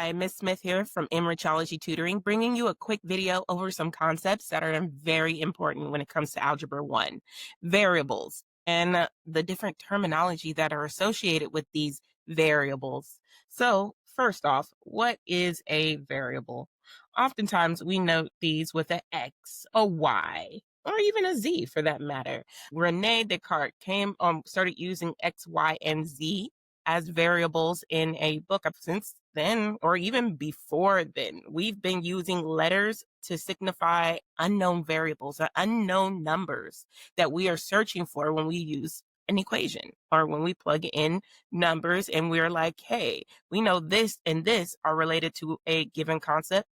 Hi, Miss Smith here from Enrichology Tutoring, bringing you a quick video over some concepts that are very important when it comes to Algebra 1, variables, and the different terminology that are associated with these variables. So, first off, what is a variable? Oftentimes, we note these with an X, a Y, or even a Z for that matter. Rene Descartes started using X, Y, and Z as variables in a book. Since then, or even before then, we've been using letters to signify unknown variables or unknown numbers that we are searching for when we use an equation or when we plug in numbers and we're like, hey, we know this and this are related to a given concept.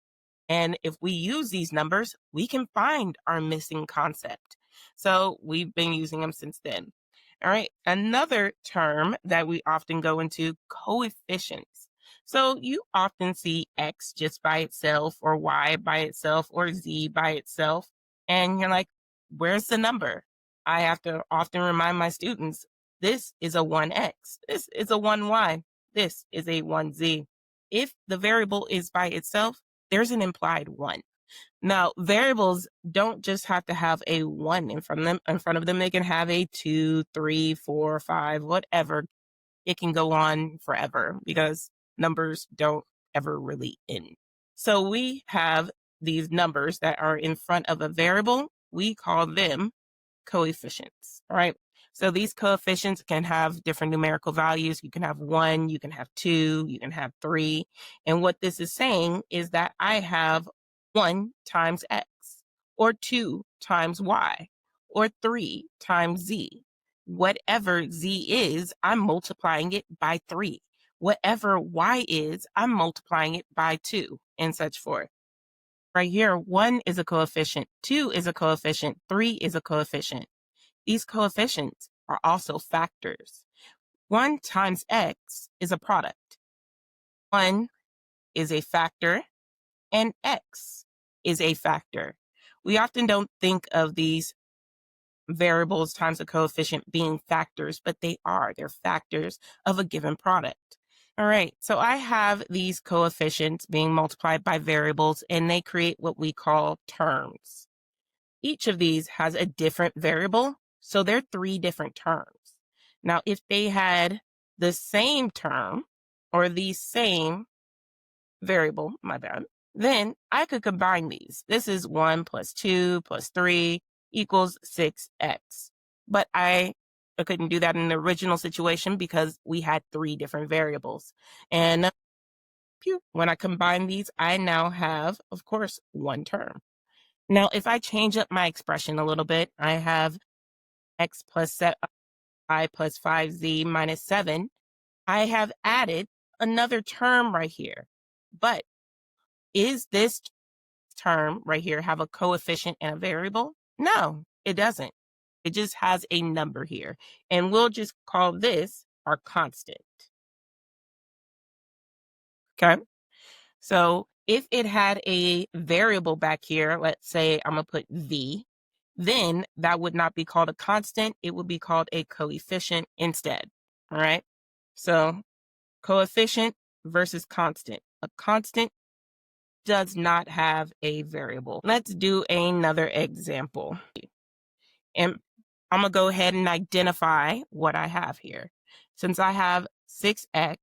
And if we use these numbers, we can find our missing concept. So we've been using them since then. All right, another term that we often go into, coefficients. So you often see X just by itself or Y by itself or Z by itself. And you're like, where's the number? I have to often remind my students, this is a 1X, this is a 1Y, this is a 1Z. If the variable is by itself, there's an implied 1. Now, variables don't just have to have a 1 in front of them. They can have a 2, 3, 4, 5, whatever. It can go on forever because numbers don't ever really end. So we have these numbers that are in front of a variable. We call them coefficients, right? So these coefficients can have different numerical values. You can have 1, you can have 2, you can have 3. And what this is saying is that I have 1 times X, or 2 times Y, or 3 times Z. Whatever Z is, I'm multiplying it by 3. Whatever Y is, I'm multiplying it by 2, and such forth. Right here, 1 is a coefficient, 2 is a coefficient, 3 is a coefficient. These coefficients are also factors. 1 times X is a product. 1 is a factor, and X is a factor. We often don't think of these variables times a coefficient being factors, but they are. They're factors of a given product. All right, so I have these coefficients being multiplied by variables, and they create what we call terms. Each of these has a different variable, so they're 3 different terms. Now, if they had the same term or the same variable, then I could combine these. This is 1 plus 2 plus 3 equals 6x. But I couldn't do that in the original situation because we had 3 different variables. And when I combine these, I now have, of course, 1 term. Now, if I change up my expression a little bit, I have x plus I plus 5z minus 7. I have added another term right here. But is this term right here have a coefficient and a variable? No, it doesn't. It just has a number here. And we'll just call this our constant. Okay? So if it had a variable back here, let's say I'm going to put v, then that would not be called a constant. It would be called a coefficient instead. All right. So coefficient versus constant. A constant does not have a variable. Let's do another example. And I'm going to go ahead and identify what I have here. Since I have 6x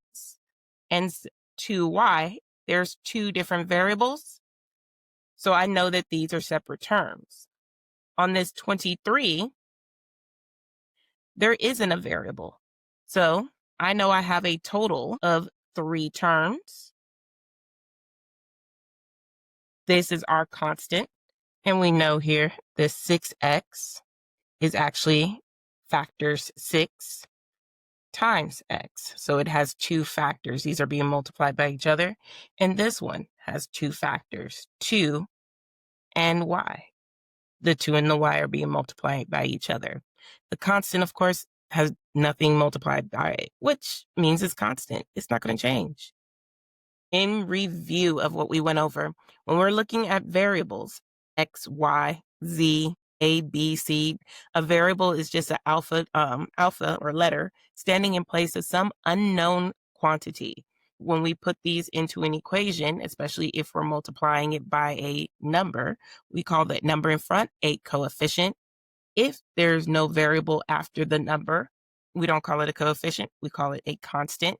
and 2y, there's 2 different variables. So I know that these are separate terms. On this 23, there isn't a variable. So I know I have a total of 3 terms. This is our constant. And we know here the 6x is actually factors 6 times x. So it has 2 factors. These are being multiplied by each other. And this one has 2 factors, 2 and y. The 2 and the y are being multiplied by each other. The constant, of course, has nothing multiplied by it, which means it's constant. It's not going to change. In review of what we went over, when we're looking at variables, x, y, z, a, b, c, a variable is just an alpha or letter standing in place of some unknown quantity. when we put these into an equation, especially if we're multiplying it by a number, we call that number in front a coefficient. If there's no variable after the number, we don't call it a coefficient, we call it a constant.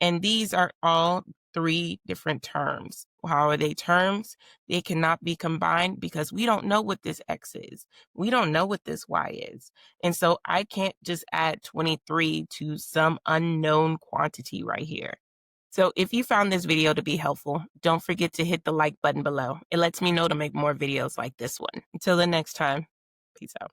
And these are all three different terms. How are they terms? They cannot be combined because we don't know what this x is. We don't know what this y is. And so I can't just add 23 to some unknown quantity right here. So if you found this video to be helpful, don't forget to hit the like button below. It lets me know to make more videos like this one. Until the next time, peace out.